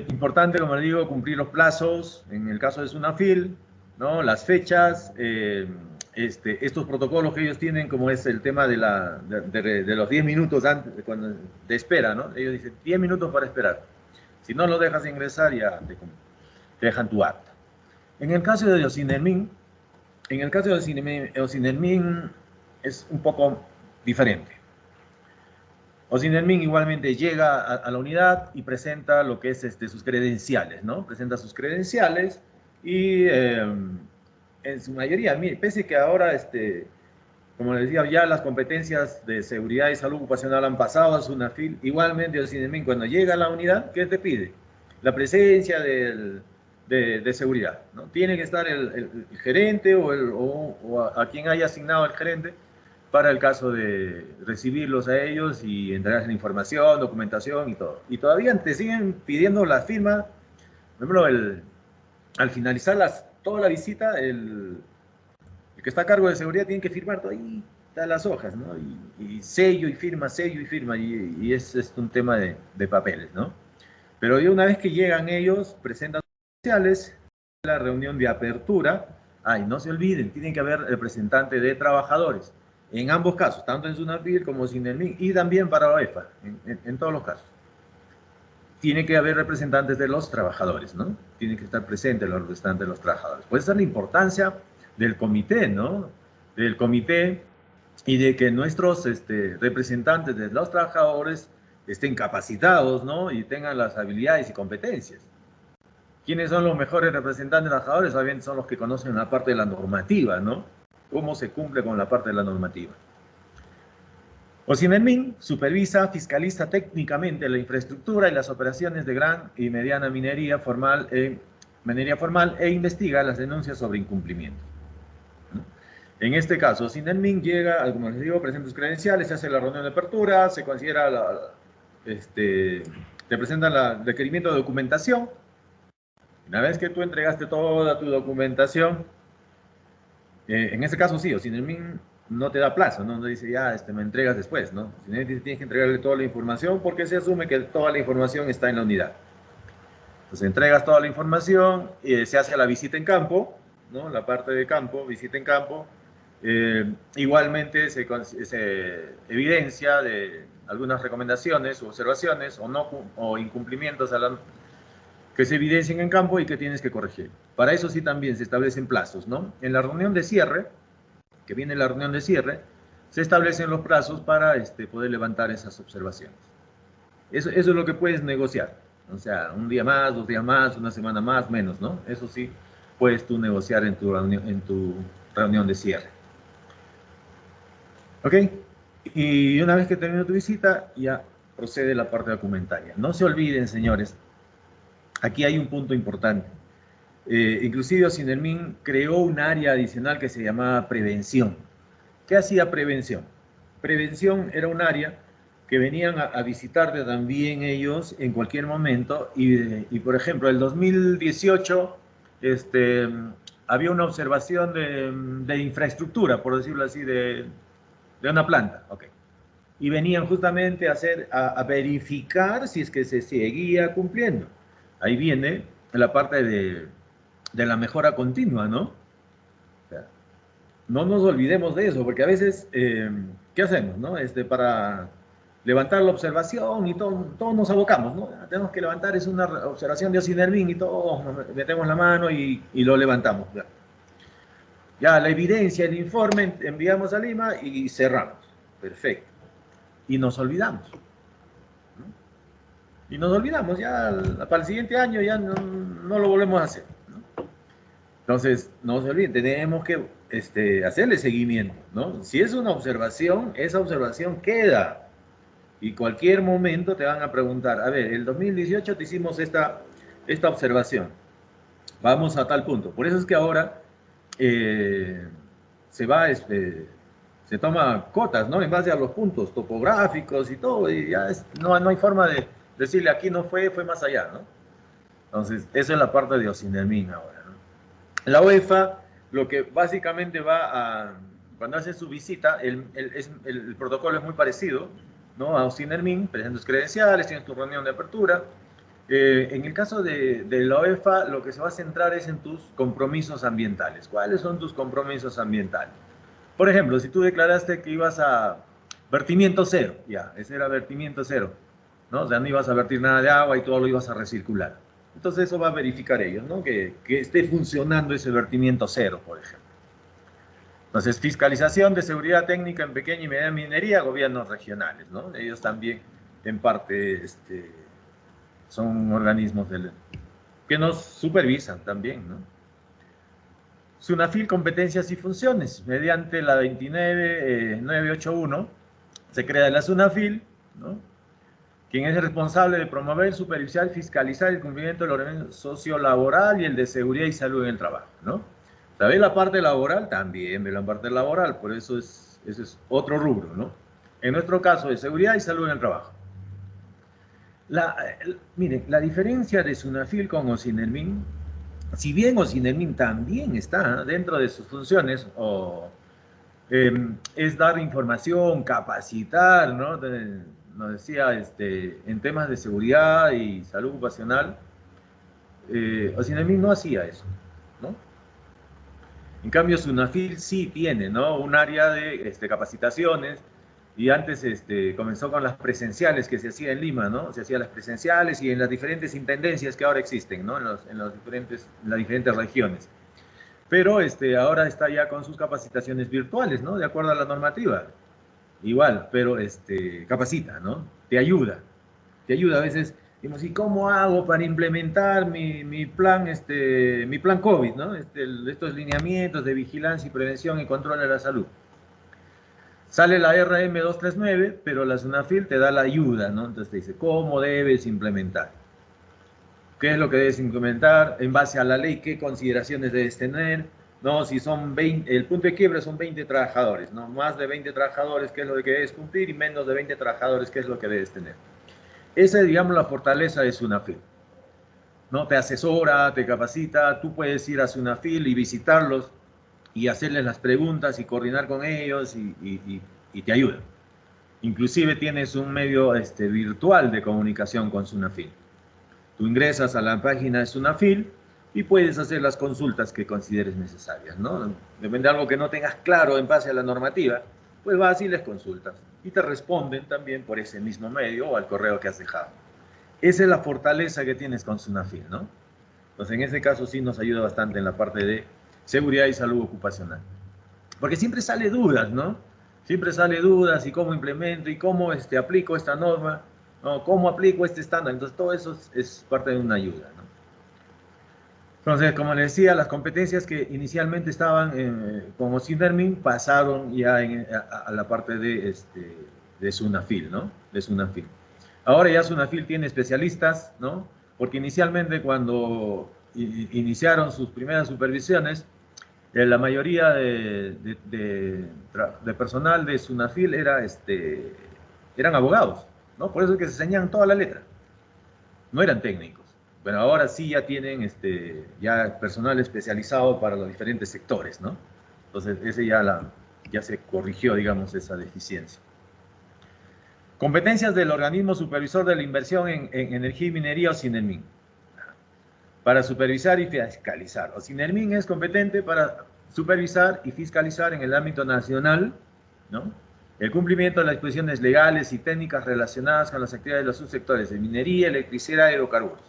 Importante, como le digo, cumplir los plazos, en el caso de SUNAFIL, ¿no? Las fechas, estos protocolos que ellos tienen, como es el tema de los 10 minutos antes, de espera, ¿no? Ellos dicen 10 minutos para esperar. Si no lo dejas ingresar, ya te dejan tu acta. En el caso de Ocinermin, Ocinermin es un poco diferente. Ocinermin igualmente llega a la unidad y presenta lo que es sus credenciales, ¿no? Presenta sus credenciales y en su mayoría, pese que ahora, como les decía, ya las competencias de seguridad y salud ocupacional han pasado a SUNAFIL, igualmente Ocinermin cuando llega a la unidad, ¿qué te pide? La presencia de seguridad, ¿no? Tiene que estar el gerente o a quien haya asignado el gerente para el caso de recibirlos a ellos y entregarles la información, documentación y todo. Y todavía te siguen pidiendo la firma, por ejemplo, al finalizar toda la visita, el que está a cargo de seguridad tiene que firmar todas las hojas, ¿no? Y sello y firma, y es un tema de papeles, ¿no? Pero ya una vez que llegan ellos, presentan sus credenciales, la reunión de apertura, y no se olviden, tienen que haber representantes de trabajadores, en ambos casos, tanto en SUNAFIL como SINERMIN, y también para OEFA, en todos los casos. Tiene que haber representantes de los trabajadores, ¿no? Tienen que estar presentes los representantes de los trabajadores. Puede ser la importancia del comité, ¿no? Del comité y de que nuestros representantes de los trabajadores estén capacitados, ¿no? Y tengan las habilidades y competencias. ¿Quiénes son los mejores representantes de trabajadores? Obviamente son los que conocen la parte de la normativa, ¿no? Cómo se cumple con la parte de la normativa. Ocinermin supervisa, fiscaliza técnicamente la infraestructura y las operaciones de gran y mediana minería formal e investiga las denuncias sobre incumplimiento. En este caso, Ocinermin llega, como les digo, presenta sus credenciales, se hace la reunión de apertura, se considera te presentan el requerimiento de documentación. Una vez que tú entregaste toda tu documentación, en este caso sí, Ocinermin no te da plazo, ¿no? No dice ya, me entregas después, ¿no? Tienes que entregarle toda la información porque se asume que toda la información está en la unidad. Entonces entregas toda la información, se hace la visita en campo, ¿no? La parte de campo, visita en campo. Igualmente se evidencia de algunas recomendaciones o observaciones o incumplimientos que se evidencien en campo y que tienes que corregir. Para eso sí también se establecen plazos, ¿no? En la reunión de cierre, que viene la reunión de cierre, se establecen los plazos para poder levantar esas observaciones. Eso es lo que puedes negociar. O sea, un día más, 2 días más, una semana más, menos, ¿no? Eso sí puedes tú negociar en tu reunión de cierre. ¿Ok? Y una vez que termine tu visita, ya procede la parte documentaria. No se olviden, señores, aquí hay un punto importante. Inclusive Ocinermin creó un área adicional que se llamaba prevención. ¿Qué hacía prevención? Prevención era un área que venían a visitarte también ellos en cualquier momento y por ejemplo, el 2018 había una observación de infraestructura, por decirlo así, de una planta. Okay. Y venían justamente a verificar si es que se seguía cumpliendo. Ahí viene la parte de la mejora continua, ¿no? O sea, no nos olvidemos de eso, porque a veces, ¿qué hacemos, no? Para levantar la observación y todos nos abocamos, ¿no? Tenemos que levantar, es una observación de Ocinermin y todos metemos la mano y lo levantamos. Ya, la evidencia, el informe, enviamos a Lima y cerramos. Perfecto. Y nos olvidamos. Y nos olvidamos, ya para el siguiente año ya no lo volvemos a hacer. ¿No? Entonces, no se olviden, tenemos que hacerle seguimiento, ¿no? Si es una observación, esa observación queda. Y cualquier momento te van a preguntar, a ver, el 2018 te hicimos esta observación. Vamos a tal punto. Por eso es que ahora se toma cotas, ¿no? En base a los puntos topográficos y todo, y ya no hay forma de decirle aquí no fue más allá, ¿no? Entonces, esa es la parte de Ocinermin ahora, ¿no? La UEFA, lo que básicamente cuando hace su visita, el protocolo es muy parecido, ¿no? A Ocinermin, presentas credenciales, tienes tu reunión de apertura. En el caso de la UEFA, lo que se va a centrar es en tus compromisos ambientales. ¿Cuáles son tus compromisos ambientales? Por ejemplo, si tú declaraste que ibas a vertimiento cero, ya, ese era vertimiento cero, ¿no? O sea, no ibas a vertir nada de agua y todo lo ibas a recircular. Entonces eso va a verificar ellos, ¿no? Que esté funcionando ese vertimiento cero, por ejemplo. Entonces, fiscalización de seguridad técnica en pequeña y mediana minería, gobiernos regionales, ¿no? Ellos también, en parte, son organismos que nos supervisan también, ¿no? SUNAFIL, competencias y funciones. Mediante la 29981 se crea la SUNAFIL, ¿no? Quien es el responsable de promover, supervisar y fiscalizar el cumplimiento del ordenamiento sociolaboral y el de seguridad y salud en el trabajo, ¿no? ¿Sabéis la parte laboral? También ve la parte laboral, por eso ese es otro rubro, ¿no? En nuestro caso, de seguridad y salud en el trabajo. Miren, la diferencia de SUNAFIL con Ocinermin, si bien Ocinermin también está dentro de sus funciones, es dar información, capacitar, ¿no? Nos decía, en temas de seguridad y salud ocupacional, Ocinermin no hacía eso, ¿no? En cambio, SUNAFIL sí tiene, ¿no? Un área de capacitaciones, y antes comenzó con las presenciales que se hacía en Lima, ¿no? Se hacían las presenciales y en las diferentes intendencias que ahora existen, ¿no? En las diferentes regiones. Pero ahora está ya con sus capacitaciones virtuales, ¿no? De acuerdo a la normativa. Igual, pero capacita, ¿no? Te ayuda. Te ayuda a veces. Digamos, ¿y cómo hago para implementar mi plan COVID, ¿no? Estos lineamientos de vigilancia y prevención y control de la salud. Sale la RM239, pero la SUNAFIL te da la ayuda, ¿no? Entonces te dice, ¿cómo debes implementar? ¿Qué es lo que debes implementar? En base a la ley, ¿qué consideraciones debes tener? ¿No? Si son 20, el punto de quiebra son 20 trabajadores, ¿no? Más de 20 trabajadores, ¿qué es lo que debes cumplir? Y menos de 20 trabajadores, ¿qué es lo que debes tener? Esa es, digamos, la fortaleza de SUNAFIL, ¿no? Te asesora, te capacita, tú puedes ir a SUNAFIL y visitarlos y hacerles las preguntas y coordinar con ellos y te ayudan. Inclusive tienes un medio virtual de comunicación con SUNAFIL. Tú ingresas a la página de SUNAFIL y puedes hacer las consultas que consideres necesarias, ¿no? Depende de algo que no tengas claro en base a la normativa, pues vas y les consultas y te responden también por ese mismo medio o al correo que has dejado. Esa es la fortaleza que tienes con SUNAFIL, ¿no? Entonces, en ese caso sí nos ayuda bastante en la parte de seguridad y salud ocupacional. Porque siempre sale dudas, ¿no? Siempre sale dudas y cómo implemento y cómo aplico esta norma, ¿no? Cómo aplico este estándar. Entonces, todo eso es parte de una ayuda, ¿no? Entonces, como les decía, las competencias que inicialmente estaban como Sindermin pasaron ya a la parte de Sunafil, ¿no? De Sunafil. Ahora ya Sunafil tiene especialistas, ¿no? Porque inicialmente cuando iniciaron sus primeras supervisiones, la mayoría de personal de Sunafil eran abogados, ¿no? Por eso es que se enseñan toda la letra. No eran técnicos. Bueno, ahora sí ya tienen ya personal especializado para los diferentes sectores, ¿no? Entonces, ya se corrigió, digamos, esa deficiencia. Competencias del organismo supervisor de la inversión en energía y minería o SINERMIN. Para supervisar y fiscalizar. O SINERMIN es competente para supervisar y fiscalizar en el ámbito nacional, ¿no? El cumplimiento de las disposiciones legales y técnicas relacionadas con las actividades de los subsectores de minería, electricidad y hidrocarburos.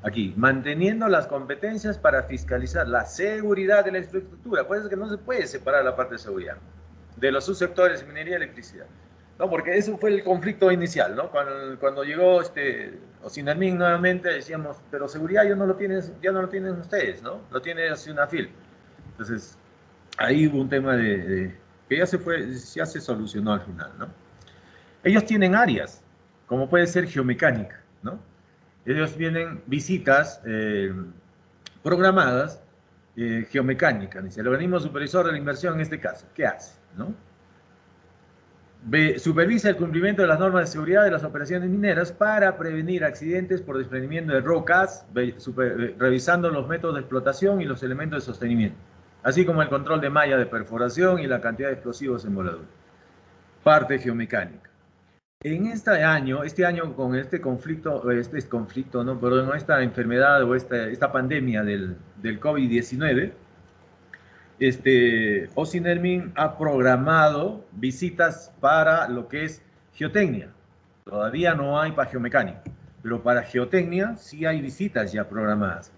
Aquí, manteniendo las competencias para fiscalizar la seguridad de la infraestructura. Por eso es que no se puede separar la parte de seguridad de los subsectores de minería y electricidad. No, porque eso fue el conflicto inicial, ¿no? Cuando llegó Sinarmin nuevamente, decíamos, pero seguridad ya no lo tienen ustedes, ¿no? Lo tiene Sunafil. Entonces, ahí hubo un tema que ya se solucionó al final, ¿no? Ellos tienen áreas, como puede ser geomecánica, ¿no? Ellos tienen visitas programadas geomecánicas. Dice, el organismo supervisor de la inversión en este caso, ¿qué hace? ¿No? Supervisa el cumplimiento de las normas de seguridad de las operaciones mineras para prevenir accidentes por desprendimiento de rocas, revisando los métodos de explotación y los elementos de sostenimiento, así como el control de malla de perforación y la cantidad de explosivos en voladura. Parte geomecánica. En este año con esta enfermedad o esta pandemia del COVID-19, Osinermin ha programado visitas para lo que es geotecnia. Todavía no hay para geomecánica, pero para geotecnia sí hay visitas ya programadas.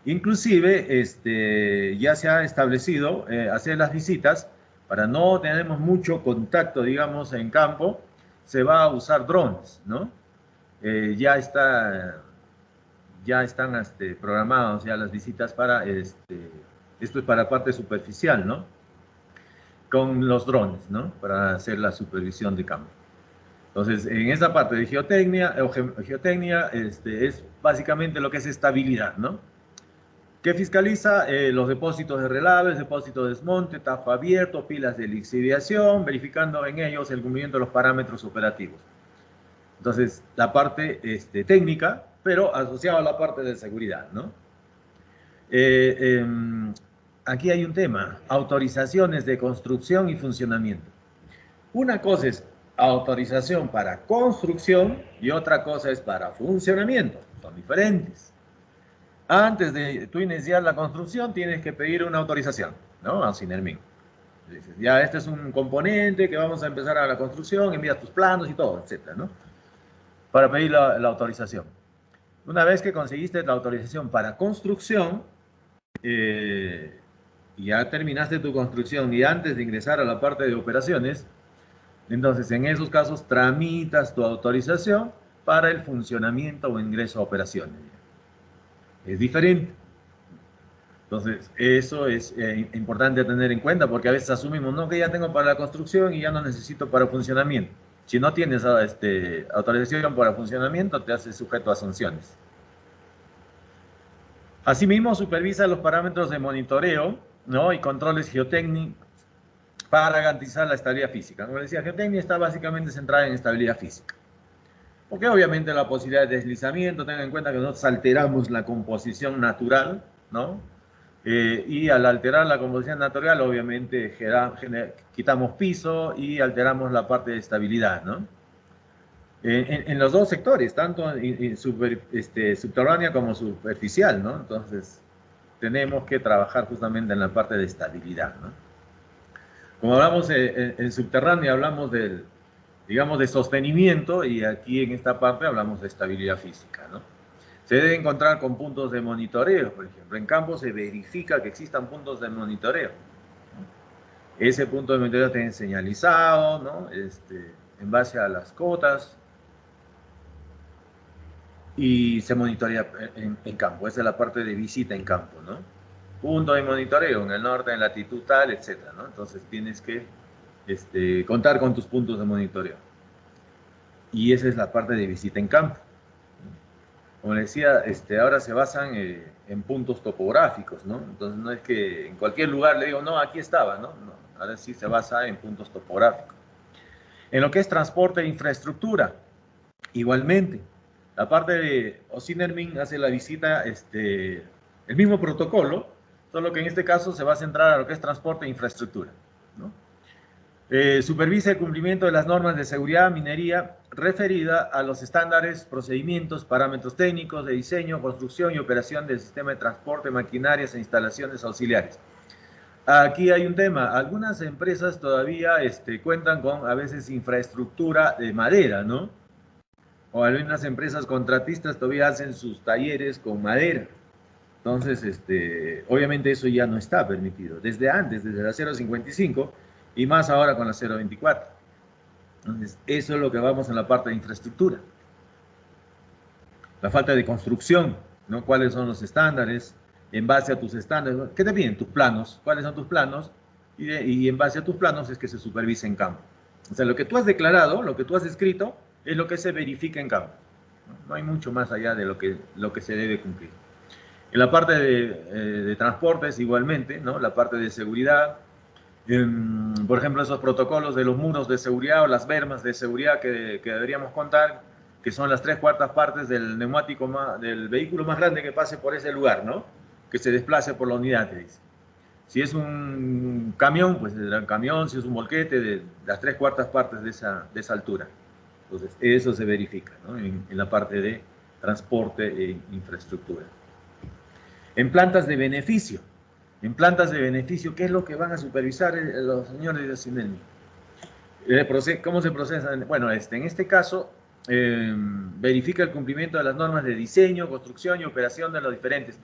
Inclusive ya se ha establecido hacer las visitas para no tener mucho contacto, digamos, en campo. Se va a usar drones, ¿no? Ya están programados ya las visitas para esto es para parte superficial, ¿no? Con los drones, ¿no? Para hacer la supervisión de campo. Entonces, en esa parte de geotecnia es básicamente lo que es estabilidad, ¿no? Que fiscaliza los depósitos de relaves, depósitos de desmonte, tajo abierto, pilas de lixiviación, verificando en ellos el cumplimiento de los parámetros operativos. Entonces, la parte técnica, pero asociada a la parte de seguridad, ¿no? Aquí hay un tema, autorizaciones de construcción y funcionamiento. Una cosa es autorización para construcción y otra cosa es para funcionamiento. Son diferentes. Antes de tú iniciar la construcción, tienes que pedir una autorización, ¿no? A Sinarmin. Dices, ya este es un componente que vamos a empezar a la construcción, envías tus planos y todo, etcétera, ¿no? Para pedir la autorización. Una vez que conseguiste la autorización para construcción, ya terminaste tu construcción y antes de ingresar a la parte de operaciones, entonces en esos casos tramitas tu autorización para el funcionamiento o ingreso a operaciones. Es diferente. Entonces, eso es importante tener en cuenta porque a veces asumimos, no, que ya tengo para la construcción y ya no necesito para funcionamiento. Si no tienes autorización para funcionamiento, te hace sujeto a sanciones. Asimismo, supervisa los parámetros de monitoreo, ¿no? Y controles geotécnicos para garantizar la estabilidad física. Como decía, geotecnia está básicamente centrada en estabilidad física. Porque obviamente la posibilidad de deslizamiento, tengan en cuenta que nosotros alteramos la composición natural, ¿no? Y al alterar la composición natural, obviamente quitamos piso y alteramos la parte de estabilidad, ¿no? En los dos sectores, tanto subterránea como superficial, ¿no? Entonces, tenemos que trabajar justamente en la parte de estabilidad, ¿no? Como hablamos en subterránea, hablamos digamos, de sostenimiento y aquí en esta parte hablamos de estabilidad física, ¿no? Se debe encontrar con puntos de monitoreo, por ejemplo. En campo se verifica que existan puntos de monitoreo, ¿no? Ese punto de monitoreo tiene señalizado, ¿no? En base a las cotas. y se monitorea en campo. Esa es la parte de visita en campo, ¿no? Punto de monitoreo en el norte, en latitud tal, etcétera, ¿no? Entonces tienes que contar con tus puntos de monitoreo. Y esa es la parte de visita en campo. Como les decía, ahora se basan en puntos topográficos, ¿no? Entonces no es que en cualquier lugar le digo, no, aquí estaba, ¿no? No, ahora sí se basa en puntos topográficos. En lo que es transporte e infraestructura, igualmente, la parte de OSINERMIN hace la visita, el mismo protocolo, solo que en este caso se va a centrar a lo que es transporte e infraestructura, ¿no? Supervisa el cumplimiento de las normas de seguridad minería referida a los estándares, procedimientos, parámetros técnicos de diseño, construcción y operación del sistema de transporte, maquinarias e instalaciones auxiliares. Aquí hay un tema, algunas empresas todavía cuentan con a veces infraestructura de madera, ¿no? O algunas empresas contratistas todavía hacen sus talleres con madera. Entonces, obviamente eso ya no está permitido. Desde antes, desde la 055, y más ahora con la 024. Entonces, eso es lo que vamos en la parte de infraestructura. La falta de construcción, ¿no? ¿Cuáles son los estándares? En base a tus estándares, ¿qué te piden? Tus planos. ¿Cuáles son tus planos? Y en base a tus planos es que se supervisa en campo. O sea, lo que tú has declarado, lo que tú has escrito, es lo que se verifica en campo. No hay mucho más allá de lo que se debe cumplir. En la parte de transportes, igualmente, ¿no? La parte de seguridad, por ejemplo, esos protocolos de los muros de seguridad o las bermas de seguridad que deberíamos contar, que son las 3/4 partes del neumático del vehículo más grande que pase por ese lugar, ¿no? Que se desplace por la unidad, te dice. Si es un camión, pues el camión, si es un volquete, de las 3/4 partes de esa altura. Entonces, eso se verifica, ¿no? En la parte de transporte e infraestructura. En plantas de beneficio. En plantas de beneficio, ¿qué es lo que van a supervisar los señores de OSINERMIN? ¿Cómo se procesan? Bueno, en este caso, verifica el cumplimiento de las normas de diseño, construcción y operación de los diferentes.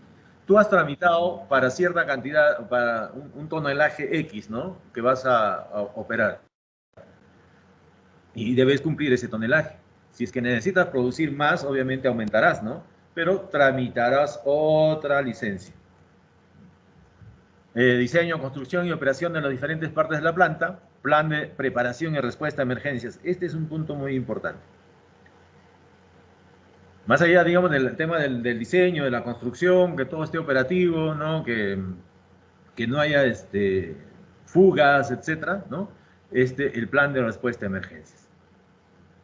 Tú has tramitado para cierta cantidad, para un tonelaje X, ¿no? Que vas a operar. Y debes cumplir ese tonelaje. Si es que necesitas producir más, obviamente aumentarás, ¿no? Pero tramitarás otra licencia. Diseño, construcción y operación de las diferentes partes de la planta, plan de preparación y respuesta a emergencias. Este es un punto muy importante. Más allá, digamos, del tema del diseño, de la construcción, que todo esté operativo, ¿no? Que no haya fugas, etcétera, ¿no? El plan de respuesta a emergencias,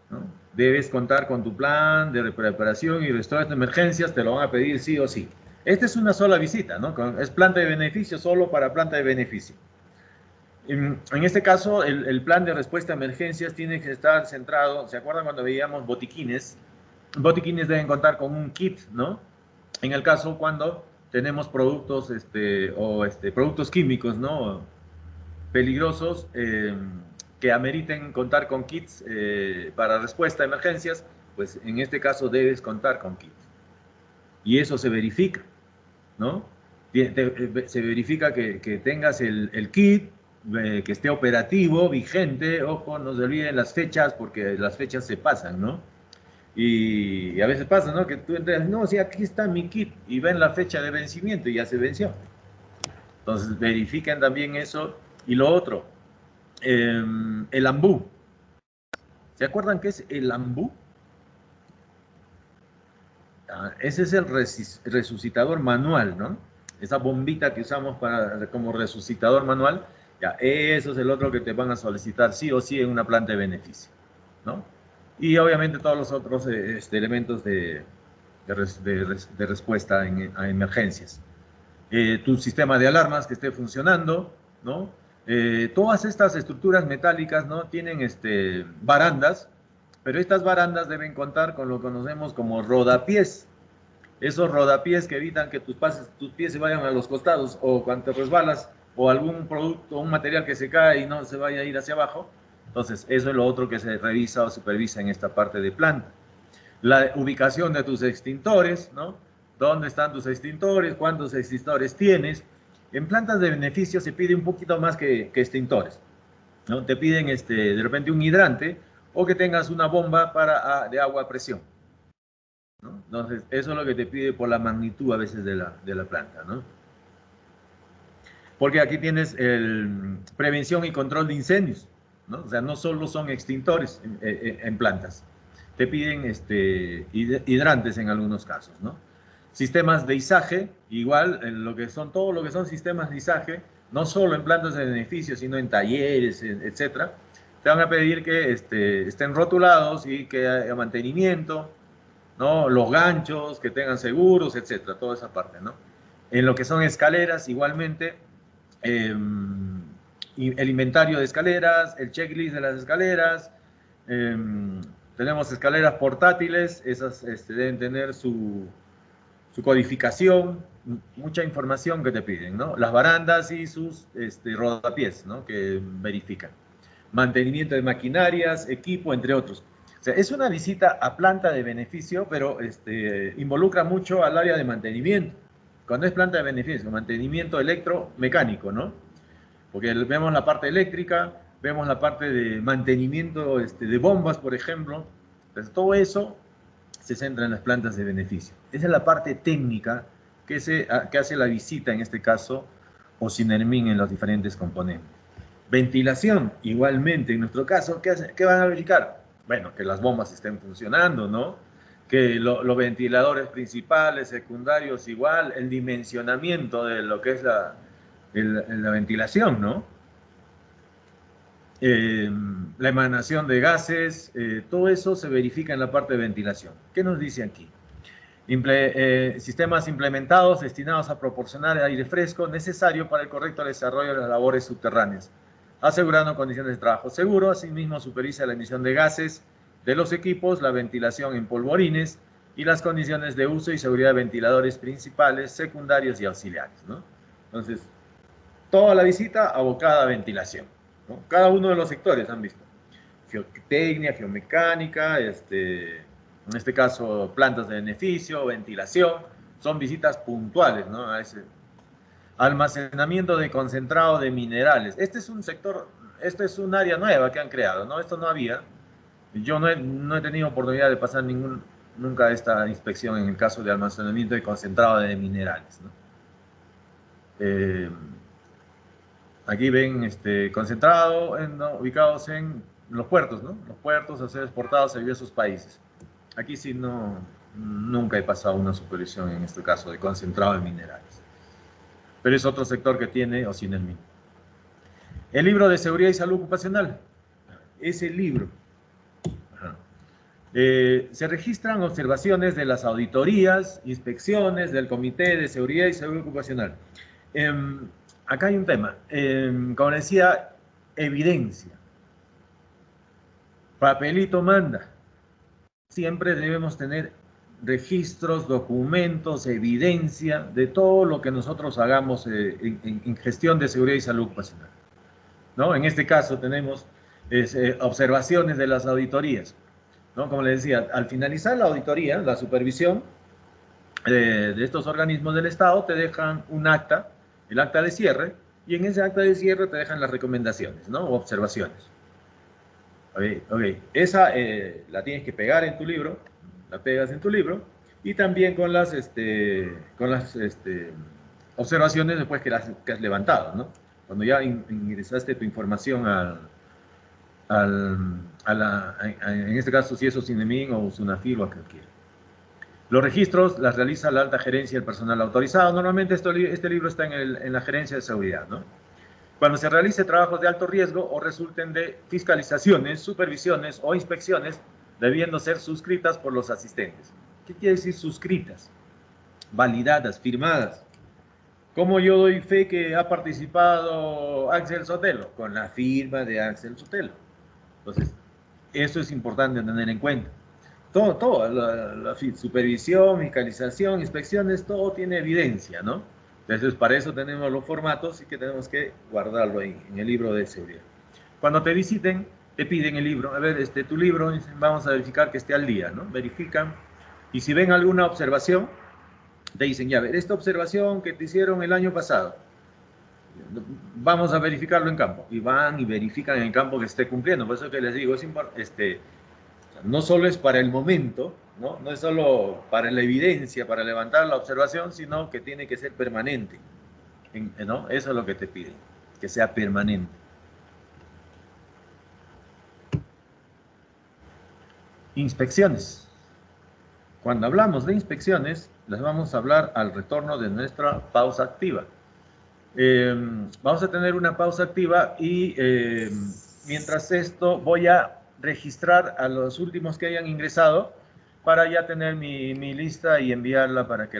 ¿no? Debes contar con tu plan de preparación y respuesta a emergencias, te lo van a pedir sí o sí. Esta es una sola visita, ¿no? Es planta de beneficio solo para planta de beneficio. En este caso, el plan de respuesta a emergencias tiene que estar centrado, ¿se acuerdan cuando veíamos botiquines? Botiquines deben contar con un kit, ¿no? En el caso cuando tenemos productos, productos químicos, ¿no? Peligrosos, que ameriten contar con kits para respuesta a emergencias, pues en este caso debes contar con kits. Y eso se verifica, ¿no? Se verifica que tengas el kit, que esté operativo, vigente. Ojo, no se olviden las fechas, porque las fechas se pasan, ¿no? Y a veces pasa, ¿no? Que tú entras, no, sí, aquí está mi kit, y ven la fecha de vencimiento y ya se venció. Entonces, verifiquen también eso. Y lo otro, el ambú. ¿Se acuerdan qué es el ambú? Ese es el resucitador manual, ¿no? Esa bombita que usamos como resucitador manual, ya, eso es el otro que te van a solicitar sí o sí en una planta de beneficio, ¿no? Y obviamente todos los otros elementos de respuesta a emergencias. Tu sistema de alarmas que esté funcionando, ¿no? Todas estas estructuras metálicas, ¿no? Tienen barandas, pero estas barandas deben contar con lo que conocemos como rodapiés. Esos rodapiés que evitan que tus pies se vayan a los costados, o cuando te resbalas, o algún producto, un material que se cae y no se vaya a ir hacia abajo. Entonces, eso es lo otro que se revisa o supervisa en esta parte de planta. La ubicación de tus extintores, ¿no? ¿Dónde están tus extintores? ¿Cuántos extintores tienes? En plantas de beneficio se pide un poquito más que extintores, ¿no? Te piden de repente un hidrante, o que tengas una bomba de agua a presión. ¿no? Entonces, eso es lo que te pide por la magnitud a veces de la planta, ¿no? Porque aquí tienes prevención y control de incendios, ¿no? O sea, no solo son extintores en plantas, te piden hidrantes en algunos casos, ¿no? Sistemas de izaje, igual, todo lo que son sistemas de izaje, no solo en plantas de beneficio, sino en talleres, etcétera, te van a pedir que estén rotulados y que haya mantenimiento, ¿no? Los ganchos, que tengan seguros, etcétera, toda esa parte, ¿no? En lo que son escaleras, igualmente, el inventario de escaleras, el checklist de las escaleras, tenemos escaleras portátiles, esas deben tener su codificación, mucha información que te piden, ¿no? Las barandas y sus rodapiés, ¿no? Que verifican. Mantenimiento de maquinarias, equipo, entre otros. O sea, es una visita a planta de beneficio, pero involucra mucho al área de mantenimiento. Cuando es planta de beneficio, mantenimiento electromecánico, ¿no? Porque vemos la parte eléctrica, vemos la parte de mantenimiento de bombas, por ejemplo. Entonces, todo eso se centra en las plantas de beneficio. Esa es la parte técnica que hace la visita, en este caso, o Sinermin en los diferentes componentes. Ventilación, igualmente, en nuestro caso, ¿qué van a verificar? Bueno, que las bombas estén funcionando, ¿no? Que los ventiladores principales, secundarios, igual, el dimensionamiento de lo que es la ventilación, ¿no? La emanación de gases, todo eso se verifica en la parte de ventilación. ¿Qué nos dice aquí? Sistemas implementados destinados a proporcionar el aire fresco necesario para el correcto desarrollo de las labores subterráneas, asegurando condiciones de trabajo seguro. Asimismo, supervisa la emisión de gases de los equipos, la ventilación en polvorines y las condiciones de uso y seguridad de ventiladores principales, secundarios y auxiliares, ¿no? Entonces, toda la visita abocada a ventilación, ¿no? Cada uno de los sectores han visto. Geotecnia, geomecánica, en este caso plantas de beneficio, ventilación, son visitas puntuales, ¿no? A ese almacenamiento de concentrado de minerales. Este es un sector, este es un área nueva que han creado, ¿no? Esto no había. Yo no he tenido oportunidad de pasar nunca esta inspección en el caso de almacenamiento de concentrado de minerales, ¿no? Aquí ven concentrado, ¿no? Ubicados en los puertos, ¿no? Los puertos a ser exportados a diversos países. Aquí sí nunca he pasado una supervisión en este caso de concentrado de minerales. Pero es otro sector que tiene Osinermin. El libro de seguridad y salud ocupacional. Ese libro. Se registran observaciones de las auditorías, inspecciones del Comité de Seguridad y Salud Ocupacional. Acá hay un tema. Como decía, evidencia. Papelito manda. Siempre debemos tener registros, documentos, evidencia de todo lo que nosotros hagamos en gestión de seguridad y salud ocupacional, ¿no? En este caso tenemos observaciones de las auditorías, ¿no? Como les decía, al finalizar la auditoría, la supervisión de estos organismos del Estado, te dejan un acta, el acta de cierre, y en ese acta de cierre te dejan las recomendaciones, ¿no? O observaciones. Esa la tienes que pegar en tu libro, la pegas en tu libro, y también con las observaciones después que has levantado, ¿no? Cuando ya ingresaste tu información en este caso, si es Osinermin o Sunafil o a cualquiera. Los registros las realiza la alta gerencia del personal autorizado. Normalmente este libro está en la gerencia de seguridad, ¿no? Cuando se realice trabajos de alto riesgo o resulten de fiscalizaciones, supervisiones o inspecciones, debiendo ser suscritas por los asistentes. ¿Qué quiere decir suscritas? Validadas, firmadas. ¿Cómo yo doy fe que ha participado Axel Sotelo? Con la firma de Axel Sotelo. Entonces, eso es importante tener en cuenta. Todo, la supervisión, fiscalización, inspecciones, todo tiene evidencia, ¿no? Entonces, para eso tenemos los formatos y que tenemos que guardarlo en el libro de seguridad. Cuando te visiten, te piden el libro. A ver, tu libro, vamos a verificar que esté al día, ¿no? Verifican. Y si ven alguna observación, te dicen, ya, a ver, esta observación que te hicieron el año pasado, vamos a verificarlo en campo. Y van y verifican en el campo que esté cumpliendo. Por eso que les digo, no solo es para el momento, ¿no? No es solo para la evidencia, para levantar la observación, sino que tiene que ser permanente, ¿no? Eso es lo que te piden, que sea permanente. Inspecciones. Cuando hablamos de inspecciones, las vamos a hablar al retorno de nuestra pausa activa. Vamos a tener una pausa activa y mientras esto voy a registrar a los últimos que hayan ingresado para ya tener mi lista y enviarla para que la